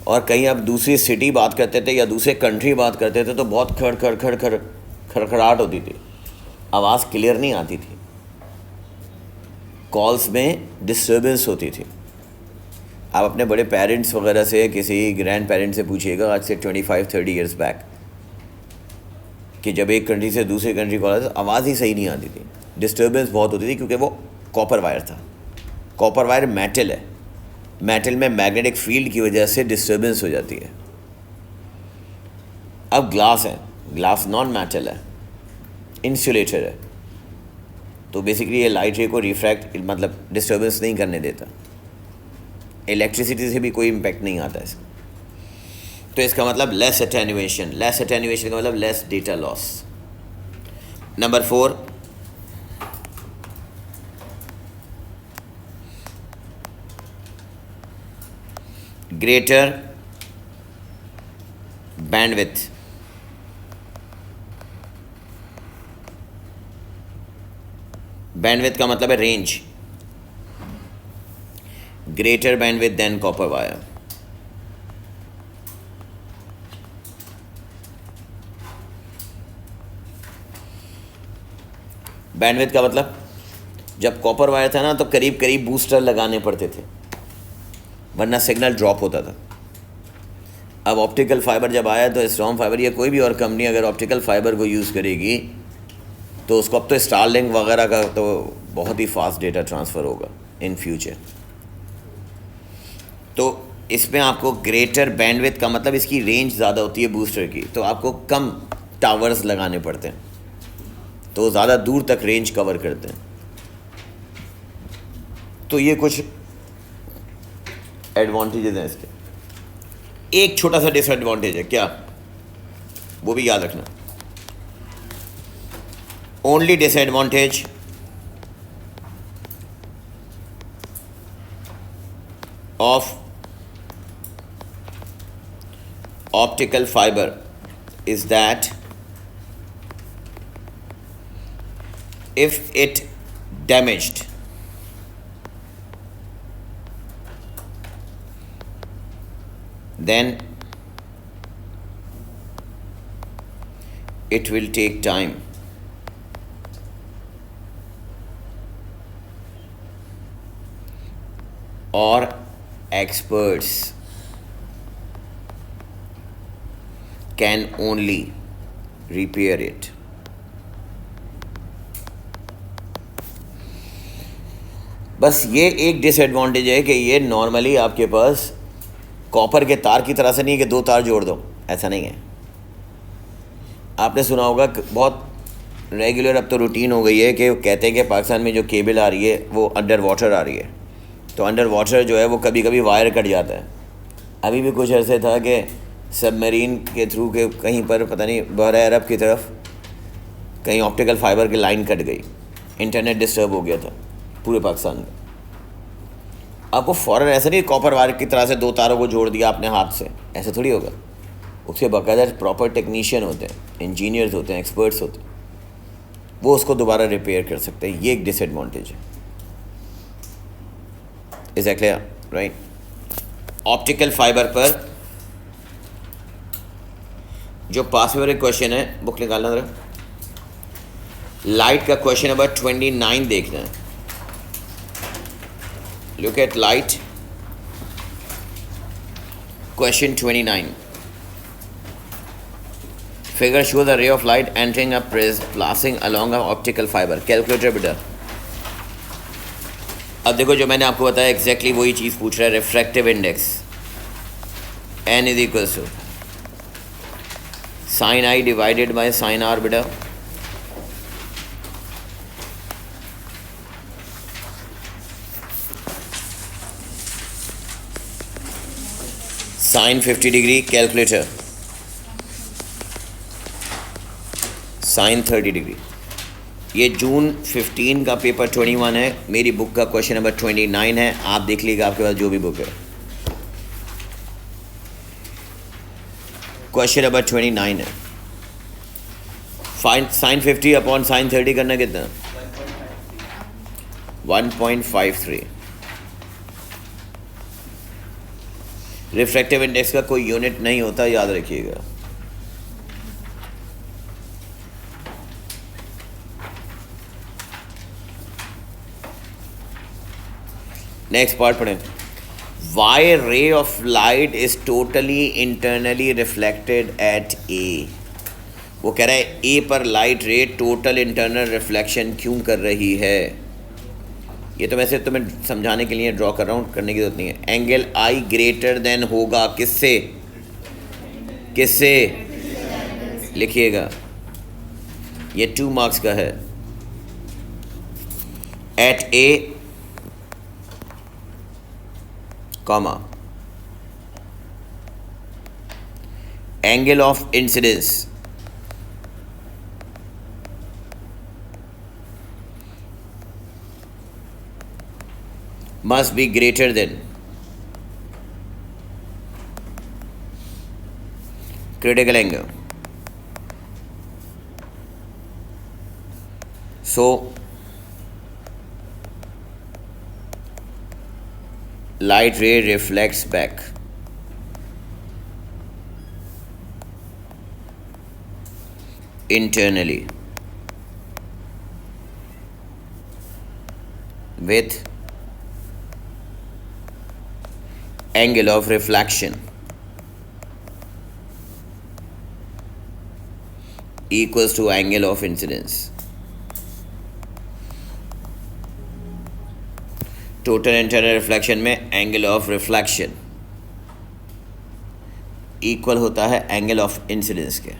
और कहीं आप दूसरी सिटी बात करते थे या दूसरे कंट्री बात करते थे तो बहुत खड़खड़ाहट होती थी, आवाज़ क्लियर नहीं आती थी, कॉल्स में डिस्टर्बेंस होती थी। आप अपने बड़े पेरेंट्स वगैरह से, किसी ग्रैंड पेरेंट्स से पूछिएगा आज से 25-30 ईयर्स बैक कि जब एक कंट्री से दूसरी कंट्री कॉल आती आवाज़ ही सही नहीं आती थी, डिस्टर्बेंस बहुत होती थी, क्योंकि वो कॉपर वायर था। कॉपर वायर मेटल है, मेटल में मैग्नेटिक फील्ड की वजह से डिस्टर्बेंस हो जाती है। अब ग्लास है, ग्लास नॉन मेटल है, इंसुलेटर है, तो बेसिकली ये लाइट रे को रिफ्रैक्ट मतलब डिस्टर्बेंस नहीं करने देता। इलेक्ट्रिसिटी से भी कोई इम्पैक्ट नहीं आता इसका। तो इसका मतलब लेस अटेन्यूएशन। लेस अटेन्यूएशन का मतलब less data loss. Number 4, greater bandwidth. Bandwidth का मतलब है range. Greater bandwidth then copper wire. Bandwidth का मतलब जब कॉपर वायर था ना तो करीब करीब बूस्टर लगाने पड़ते थे वरना सिग्नल ड्रॉप होता था। अब ऑप्टिकल फाइबर जब आया तो स्टॉर्म फाइबर या कोई भी और कंपनी अगर ऑप्टिकल फाइबर को यूज़ करेगी तो उसको अब तो स्टारलिंक वगैरह का तो बहुत ही फास्ट डेटा ट्रांसफ़र होगा इन फ्यूचर। तो इसमें आपको ग्रेटर बैंडविड्थ का मतलब इसकी रेंज ज़्यादा होती है बूस्टर की, तो आपको कम टावर्स लगाने पड़ते हैं, तो ज़्यादा दूर तक रेंज कवर करते हैं। तो ये कुछ एडवांटेजेस हैं इसके। एक छोटा सा डिसएडवांटेज है, क्या? वो भी याद रखना। Only disadvantage of optical fiber is that if it damaged, then it will take time or experts can only repair it. बस ये एक डिसएडवांटेज है कि ये नॉर्मली आपके पास कॉपर के तार की तरह से नहीं है कि दो तार जोड़ दो, ऐसा नहीं है। आपने सुना होगा बहुत रेगुलर अब तो रूटीन हो गई है कि कहते हैं कि पाकिस्तान में जो केबल आ रही है वो अंडर वाटर आ रही है, तो अंडर वाटर जो है वो कभी कभी वायर कट जाता है। अभी भी कुछ ऐसे था कि सबमरीन के थ्रू के कहीं पर पता नहीं बहरा अरब की तरफ कहीं ऑप्टिकल फाइबर की लाइन कट गई, इंटरनेट डिस्टर्ब हो गया था पूरे पाकिस्तान में। आपको फ़ौरन ऐसा नहीं कॉपर वायर की तरह से दो तारों को जोड़ दिया आपने हाथ से, ऐसे थोड़ी होगा। उसके बाकायदा प्रॉपर टेक्नीशियन होते हैं, इंजीनियर्स होते हैं, एक्सपर्ट्स होते हैं, वो उसको दोबारा रिपेयर कर सकते हैं। ये एक डिसएडवांटेज है। Is that clear? Right. Optical fibre पर जो पास पेपर एक क्वेश्चन है, बुक निकालना जरा। लाइट का क्वेश्चन नंबर 29 देखना है। Look at light question 29। Figure show the रे of light entering a prism passing along a optical fibre. Calculator बेटा। अब देखो जो मैंने आपको बताया एग्जैक्टली वही चीज़ पूछ रहा है। Refractive index n is equal to sine I divided by sine R बेटा। Sine 50 degree calculator, sine 30 degree. ये जून 15 का पेपर 21 है। मेरी बुक का क्वेश्चन नंबर 29 है। आप देख लीजिएगा आपके पास जो भी बुक है। क्वेश्चन नंबर 29 है। साइन 50 अपॉन साइन 30 करना कितना? 1.53। रिफ्रैक्टिव इंडेक्स का कोई यूनिट नहीं होता, याद रखिएगा। नेक्स्ट पार्ट पढ़ें। Why ray of light is totally internally reflected at A. वो कह रहा है ए पर लाइट रे टोटल इंटरनल रिफ्लेक्शन क्यों कर रही है। ये तो वैसे तुम्हें समझाने के लिए ड्रॉ कर रहा हूँ, करने की जरूरत नहीं है। एंगल आई ग्रेटर देन होगा किससे? किससे? लिखिएगा, ये 2 मार्क्स का है। At A comma angle of incidence must be greater than critical angle. So light ray reflects back internally with angle of reflection equals to angle of incidence. Total internal reflection में एंगल ऑफ रिफ्लेक्शन इक्वल होता है एंगल ऑफ इंसिडेंस के।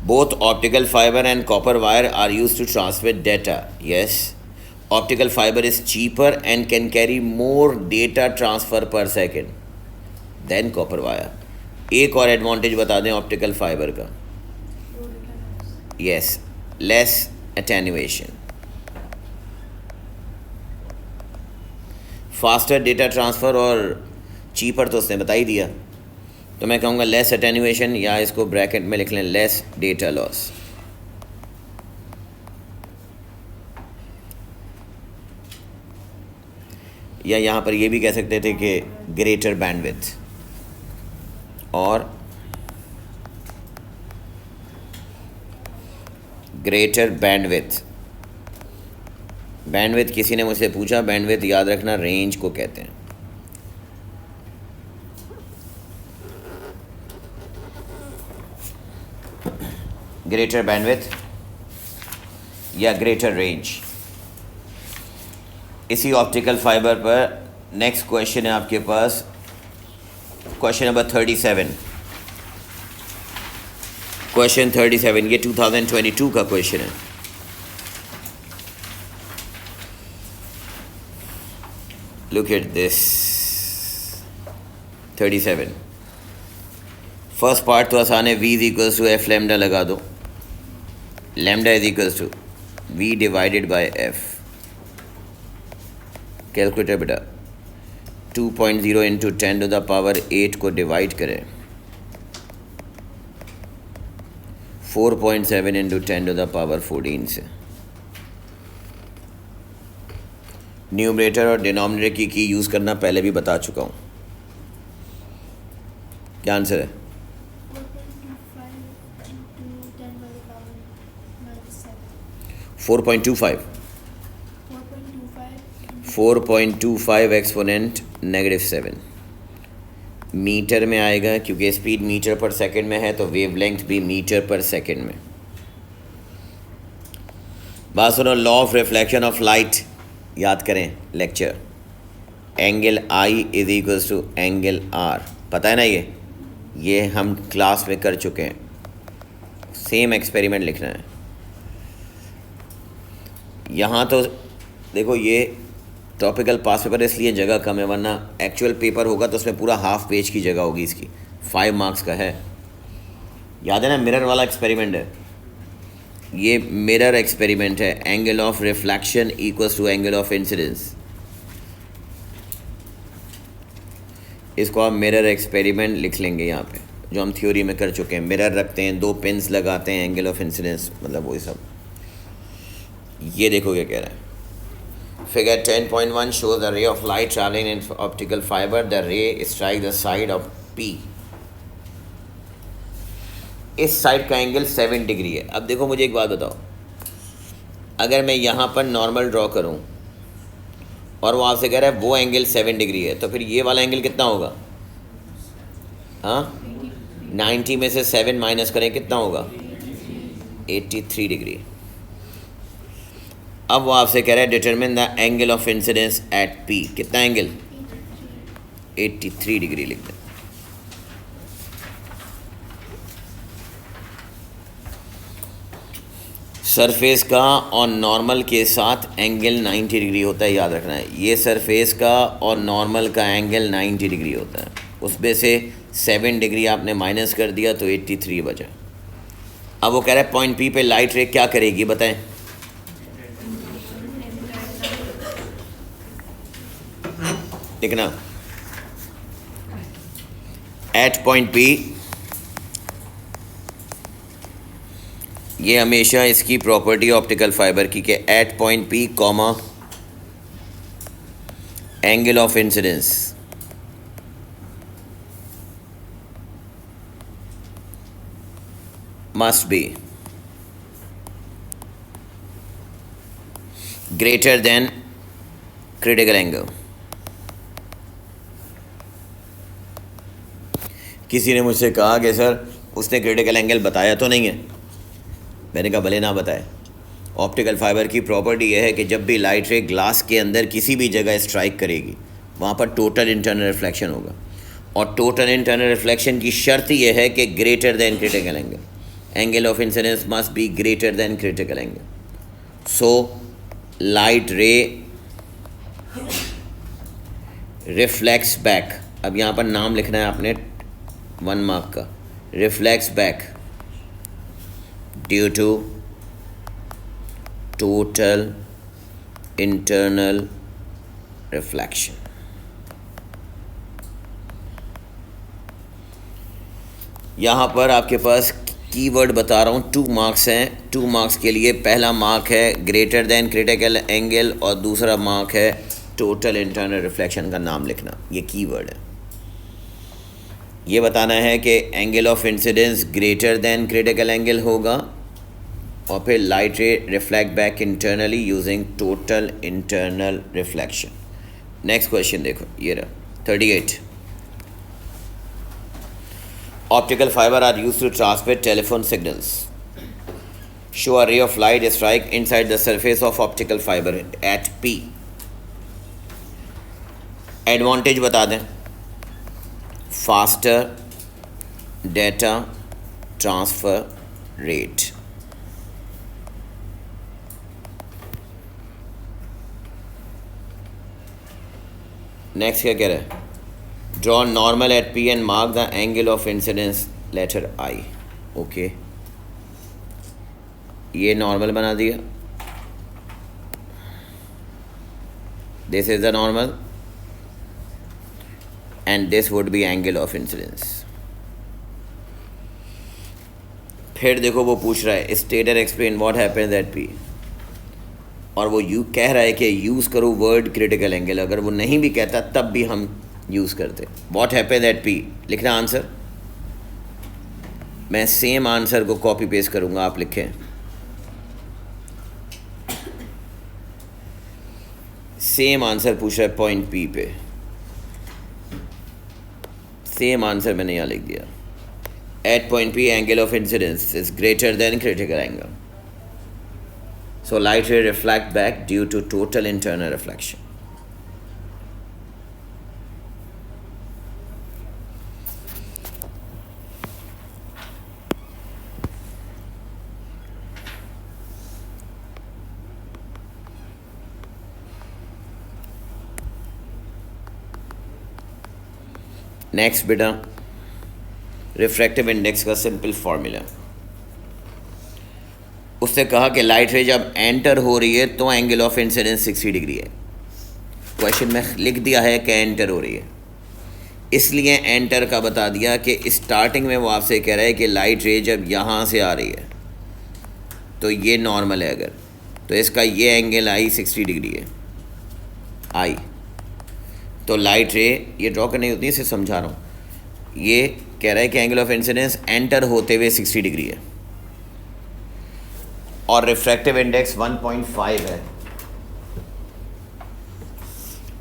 Both optical fibre and copper wire are use to transmit data. Yes, optical fibre is cheaper and can carry more data transfer per second than copper wire. एक और एडवांटेज बता दें ऑप्टिकल फाइबर का। Yes, less attenuation, faster data transfer और चीपर तो उसने बता ही दिया, तो मैं कहूँगा लेस एटेन्युएशन, या इसको ब्रैकेट में लिख लें लेस डेटा लॉस। या यहाँ पर ये भी कह सकते थे कि ग्रेटर बैंडविड्थ और ग्रेटर बैंडविड्थ। बैंडविड्थ किसी ने मुझसे पूछा, बैंडविड्थ याद रखना रेंज को कहते हैं। ग्रेटर बैंडविड्थ या ग्रेटर रेंज। इसी ऑप्टिकल फाइबर पर नेक्स्ट क्वेश्चन है आपके पास, क्वेश्चन नंबर 37। क्वेश्चन 37 ये 2022 का क्वेश्चन है। Look at this 37। First part तो आसान है, v is equals to F lambda लगा दो, lambda is equals to v divided by F. Calculator बेटा 2.0 इंटू 10 टू द पावर 8 को डिवाइड करें 4.7 इंटू 10 टू द पावर 14 से। न्यूमरेटर और डिनोमिनेटर की यूज़ करना पहले भी बता चुका हूँ। क्या आंसर है? 4.25 4.25 एक्सपोनेंट -7 मीटर में आएगा, क्योंकि स्पीड मीटर पर सेकंड में है तो वेवलेंथ भी मीटर पर सेकंड में। बात सुनो, law of reflection of light याद करें lecture. Angle I is equals to angle R, पता है ना ये हम क्लास में कर चुके हैं। सेम एक्सपेरिमेंट लिखना है यहाँ। तो देखो ये टॉपिकल पास पेपर इसलिए जगह कम है, वरना एक्चुअल पेपर होगा तो उसमें पूरा हाफ पेज की जगह होगी। इसकी 5 मार्क्स का है, याद है ना। मिरर वाला एक्सपेरिमेंट है ये, मिरर एक्सपेरिमेंट है। Angle of reflection equals to angle of incidence. इसको आप मिरर एक्सपेरिमेंट लिख लेंगे यहाँ पे, जो हम थ्योरी में कर चुके हैं। मिरर रखते हैं, 2 पिन्स लगाते हैं, एंगल ऑफ इंसिडेंस मतलब वही सब। ये देखो क्या कह रहा है। Figure 10.1 shows the ray of light traveling in optical fiber. The ray strikes the side of P. इस साइड का एंगल 7 डिग्री है। अब देखो मुझे एक बात बताओ, अगर मैं यहाँ पर नॉर्मल ड्रॉ करूँ और वो आपसे कह रहा है वो एंगल 7 डिग्री है, तो फिर ये वाला एंगल कितना होगा? हाँ, 90 में से 7 माइनस करें कितना होगा? 83 डिग्री। अब वो आपसे कह रहा है determine the angle of incidence at P. कितना एंगल? 83 डिग्री लिख दें। सरफेस का और नॉर्मल के साथ एंगल 90 डिग्री होता है, याद रखना है। ये सरफेस का और नॉर्मल का एंगल 90 डिग्री होता है, उसमें से 7 डिग्री आपने माइनस कर दिया तो 83 बचा। अब वो कह रहा है पॉइंट पी पे लाइट रे क्या करेगी बताएं? लिखना, एट पॉइंट पी, ये हमेशा इसकी प्रॉपर्टी ऑप्टिकल फाइबर की कि at point P comma angle of incidence must be greater than critical angle. किसी ने मुझसे कहा कि सर उसने क्रिटिकल एंगल बताया तो नहीं है। मैंने कहा भले ना बताए। ऑप्टिकल फाइबर की प्रॉपर्टी यह है कि जब भी लाइट रे ग्लास के अंदर किसी भी जगह स्ट्राइक करेगी वहाँ पर टोटल इंटरनल रिफ्लेक्शन होगा, और टोटल इंटरनल रिफ्लेक्शन की शर्त यह है कि greater than critical angle, angle of incidence must be greater than critical angle. So light रे रिफ्लेक्ट्स बैक, अब यहाँ पर नाम लिखना है आपने 1 मार्क का, reflects back due to total internal reflection. यहाँ पर आपके पास कीवर्ड बता रहा हूँ, 2 मार्क्स हैं। 2 मार्क्स के लिए पहला मार्क है ग्रेटर देन क्रिटिकल एंगल और दूसरा मार्क है टोटल इंटरनल रिफ्लेक्शन का नाम लिखना। ये कीवर्ड है, ये बताना है कि angle of incidence greater than critical angle होगा और फिर light ray reflect back internally using total internal reflection. Next question देखो, ये रहा 38। Optical fiber are used to transmit telephone signals. Show a ray of light strike inside the surface of optical fiber at P. Advantage बता दें, faster data transfer rate. Next क्या कह रहा है? Draw normal at P and mark the angle of incidence letter I. Okay. ये normal बना दिया. This is the normal and this would be angle of incidence. फिर देखो वो पूछ रहा है state and explain what happens at P, और वो यू कह रहा है कि यूज़ करो वर्ड क्रिटिकल एंगल। अगर वो नहीं भी कहता तब भी हम यूज़ करते। व्हाट हैपेंस एट पी लिखना आंसर, मैं सेम आंसर को कॉपी पेस्ट करूँगा, आप लिखें। सेम आंसर पूछ रहा है पॉइंट पी पे, सेम आंसर मैंने यहाँ लिख दिया। At point P angle of incidence is greater than critical angle, so light ray reflect back due to total internal reflection. Next बेटा, रिफ्रैक्टिव इंडेक्स का सिंपल फॉर्मूला। उससे कहा कि लाइट रे जब एंटर हो रही है तो एंगल ऑफ इंसिडेंस 60 डिग्री है। क्वेश्चन में लिख दिया है कि एंटर हो रही है, इसलिए एंटर का बता दिया कि स्टार्टिंग में वो आपसे कह रहा है कि लाइट रे जब यहाँ से आ रही है तो ये नॉर्मल है, अगर तो इसका ये एंगल आई 60 डिग्री है आई। तो लाइट रे ये ड्रॉ करनी होती है, इसे समझा रहा हूँ। ये कह रहा है कि एंगल ऑफ इंसिडेंस एंटर होते हुए 60 डिग्री है और रिफ्रैक्टिव इंडेक्स 1.5 है।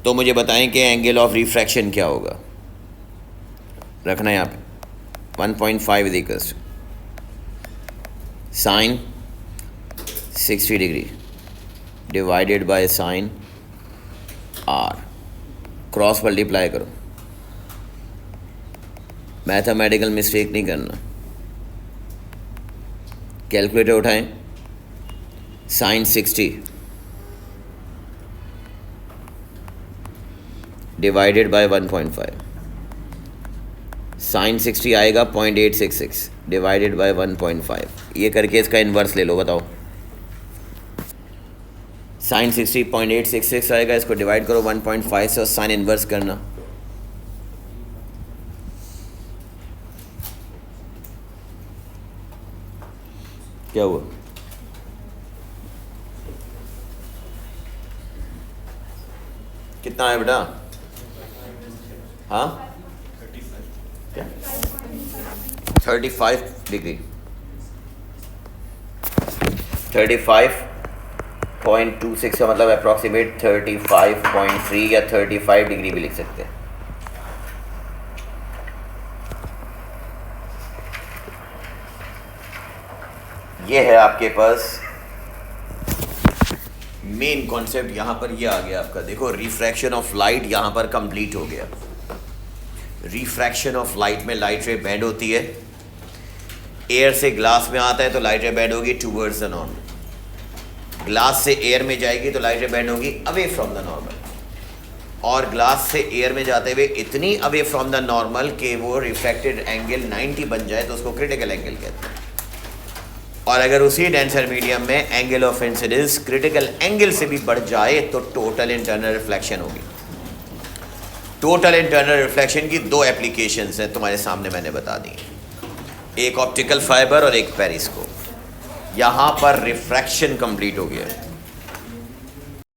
तो मुझे बताएं कि एंगल ऑफ रिफ्रैक्शन क्या होगा। रखना यहाँ पे 1.5 is equals sine 60 degree divided by sine R, cross multiply करो, मैथमेटिकल मिस्टेक नहीं करना। कैलकुलेटर उठाएं, साइन 60 डिवाइडेड बाय 1.5, साइन 60 आएगा 0.866 डिवाइडेड बाय 1.5। ये करके इसका इन्वर्स ले लो, बताओ। साइन 60 0.866 आएगा, इसको डिवाइड करो 1.5 से और साइन इन्वर्स करना। क्या हुआ? कितना है बेटा? हाँ 35 डिग्री, 35.26 का मतलब अप्रॉक्सीमेट 35.3 या 35 डिग्री भी लिख सकते हैं। ये है आपके पास मेन कॉन्सेप्ट। यहाँ पर ये आ गया आपका, देखो रिफ्रैक्शन ऑफ लाइट यहाँ पर कंप्लीट हो गया। रिफ्रैक्शन ऑफ लाइट में लाइट रे बेंड होती है, एयर से ग्लास में आता है तो लाइट रे बेंड होगी टूवर्ड्स द नॉर्मल, ग्लास से एयर में जाएगी तो लाइट रे बेंड होगी अवे फ्रॉम द नॉर्मल, और ग्लास से एयर में जाते हुए इतनी अवे फ्रॉम द नॉर्मल कि वो रिफ्रैक्टेड एंगल 90 बन जाए तो उसको क्रिटिकल एंगल कहते हैं। और अगर उसी डेंसर मीडियम में angle of incidence critical angle से भी बढ़ जाए तो टोटल इंटरनल रिफ्लेक्शन होगी। टोटल इंटरनल रिफ्लेक्शन की दो एप्लीकेशंस हैं, तुम्हारे सामने मैंने बता दी, एक ऑप्टिकल फाइबर और एक पेरिस्कोप। यहाँ पर रिफ्रैक्शन कंप्लीट हो गया।